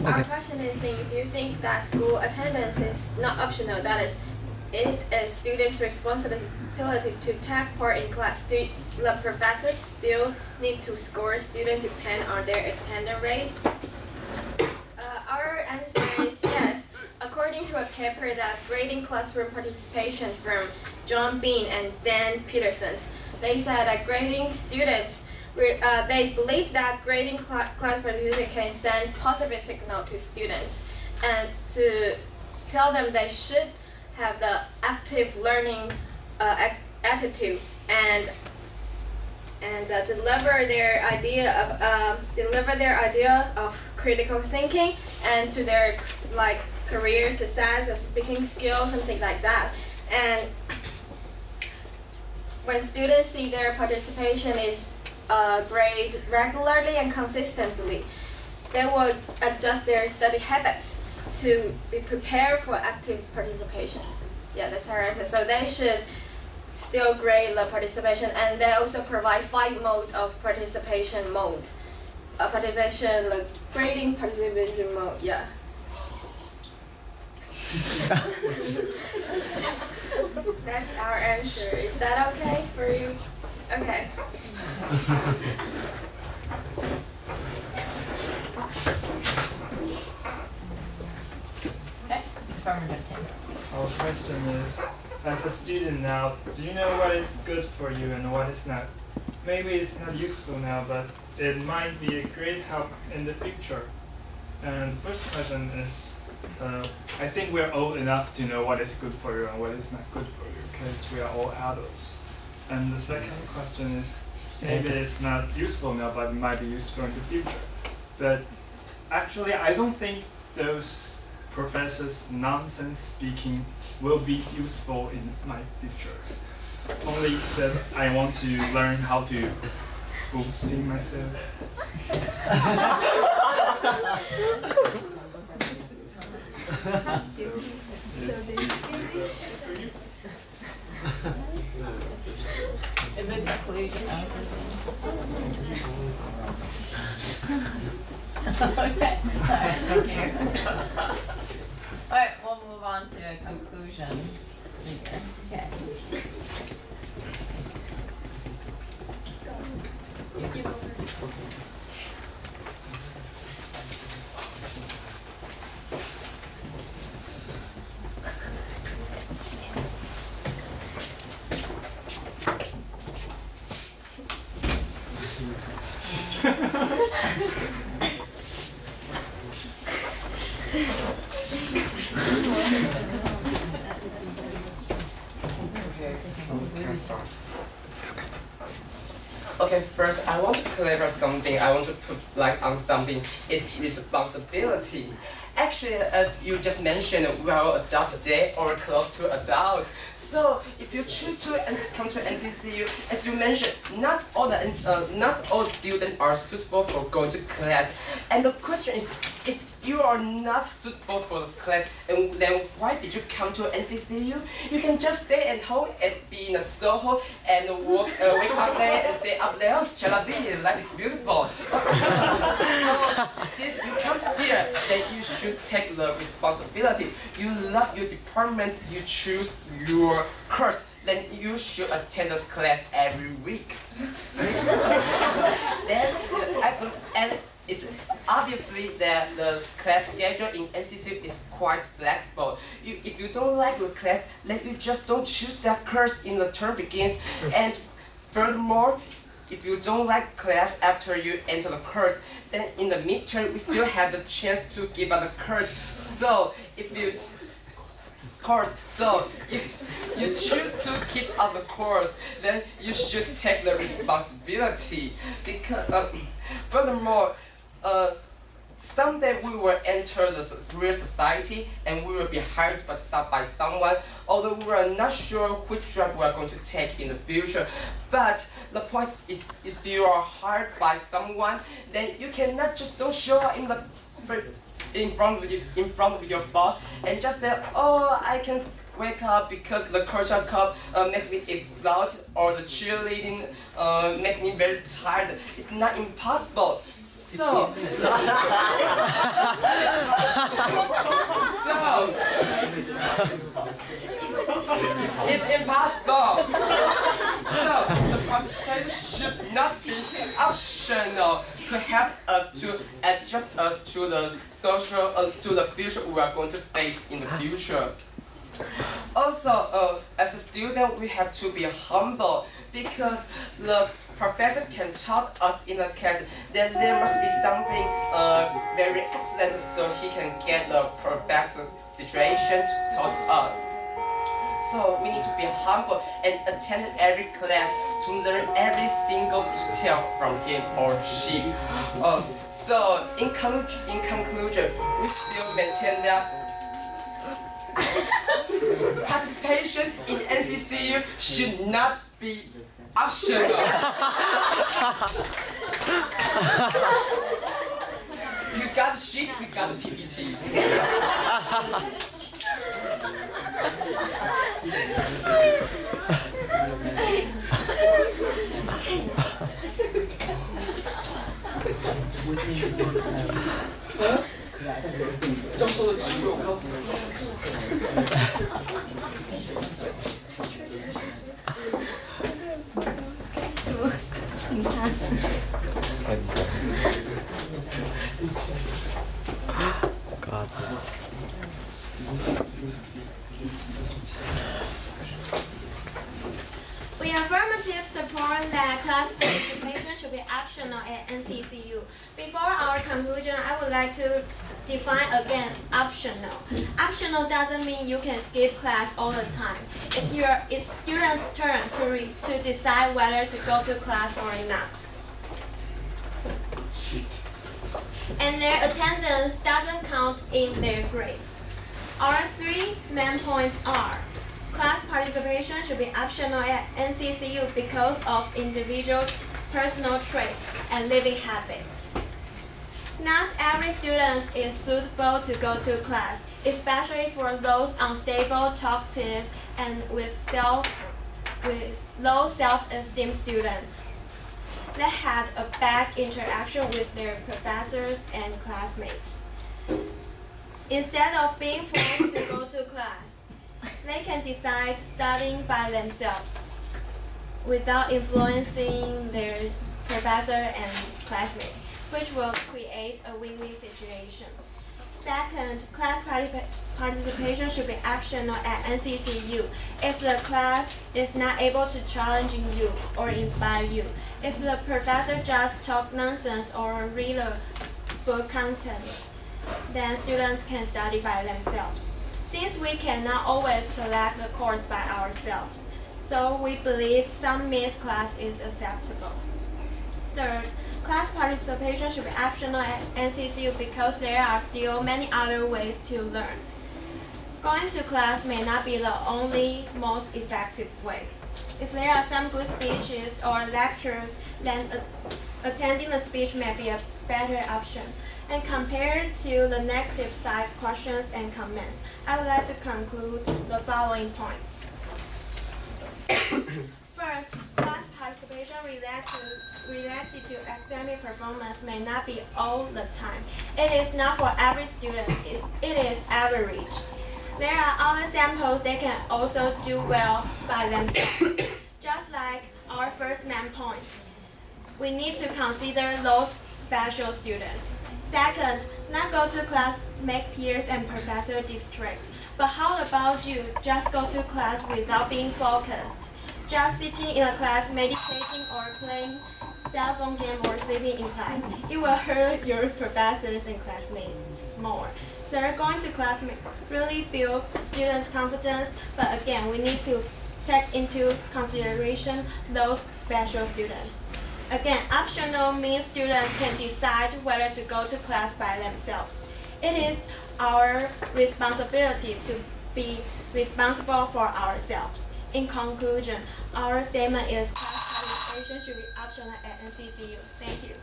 Our question is, since you think that school attendance is not optional, that is, it is students' responsibility to take part in class, do the professors still need to score students depend on their attendance rate? Our answer is yes. According to a paper that grading classroom participation from John Bean and Dan Peterson, they said that grading students, they believe that grading class participation can send positive signal to students and to tell them they should have the active learning attitude and deliver their idea of critical thinking and to their career success or speaking skills, something like that. And when students see their participation is graded regularly and consistently, they will adjust their study habits to be prepared for active participation. Yeah, that's our answer. So they should still grade the participation, and they also provide 5 modes of participation mode. Participation, grading participation mode, yeah. That's our answer. Is that okay for you? Okay. Our question is, as a student now, do you know what is good for you and what is not? Maybe it's not useful now, but it might be a great help in the future. And the first question is, I think we're old enough to know what is good for you and what is not good for you, because we are all adults. And the second question is, maybe it's not useful now, but it might be useful in the future. But actually, I don't think those professors' nonsense speaking will be useful in my future. Only that I want to learn how to boosting myself. If it's inclusion, I was okay. Alright, thank you. Alright, we'll move on to a conclusion speaker. Okay. You go first. Okay, first I want to clarify something. I want to put light on something. It's responsibility. Actually, as you just mentioned, we are adult today or close to adult. So if you choose to come to NCCU, as you mentioned, not all students are suitable for going to class. And the question is, if you are not suitable for the class, and then why did you come to NCCU? You can just stay at home and be in a Soho and wake up there and stay up there. Chalabi, life is beautiful. So since you come here, then you should take the responsibility. You love your department, you choose your course, then you should attend the class every week. And it's obviously that the class schedule in NCCU is quite flexible. If you don't like the class, then you just don't choose that course in the term begins. And furthermore, if you don't like class after you enter the course, then in the midterm we still have the chance to give up the course. So if you choose to keep up the course, then you should take the responsibility. Because furthermore, someday we will enter the real society and we will be hired by someone, although we are not sure which job we are going to take in the future. But the point is, if you are hired by someone, then you cannot just don't show up in front of your boss and just say, oh, I can wake up because the culture cup makes me exhausted or the cheerleading makes me very tired. It's not impossible. So, It's impossible. So the participation should not be optional to help us to adjust us to the to the future we are going to face in the future. Also, as a student, we have to be humble because the professor can taught us in a class that there must be something very excellent so he can get the professor situation to taught us. So we need to be humble and attend every class to learn every single detail from him or she. So in conclusion, we still maintain that participation in NCCU should not be optional. You got the sheet, we got the PPT. God. We affirmatively support that class participation should be optional at NCCU. Before our conclusion, I would like to define again optional. Optional doesn't mean you can skip class all the time. It's students' turn to decide whether to go to class or not. And their attendance doesn't count in their grades. Our three main points are: class participation should be optional at NCCU because of individual personal traits and living habits. Not every student is suitable to go to class, especially for those unstable, talkative, and with low self-esteem students that had a bad interaction with their professors and classmates. Instead of being forced to go to class, they can decide studying by themselves without influencing their professor and classmates, which will create a win-win situation. Second, class participation should be optional at NCCU if the class is not able to challenge you or inspire you. If the professor just talk nonsense or read a book content, then students can study by themselves. Since we cannot always select the course by ourselves, so we believe some missed class is acceptable. Third, class participation should be optional at NCCU because there are still many other ways to learn. Going to class may not be the only most effective way. If there are some good speeches or lectures, then attending the speech may be a better option. And compared to the negative side questions and comments, I would like to conclude the following points. First, class participation related to academic performance may not be all the time. It is not for every student, it is average. There are other samples that can also do well by themselves. Just like our first main point, we need to consider those special students. Second, not go to class make peers and professor distract. But how about you just go to class without being focused? Just sitting in a class, meditating or playing cell phone game or sleeping in class. It will hurt your professors and classmates more. Third, going to class may really build students' confidence, but again, we need to take into consideration those special students. Again, optional means students can decide whether to go to class by themselves. It is our responsibility to be responsible for ourselves. In conclusion, our statement is class participation should be optional at NCCU. Thank you.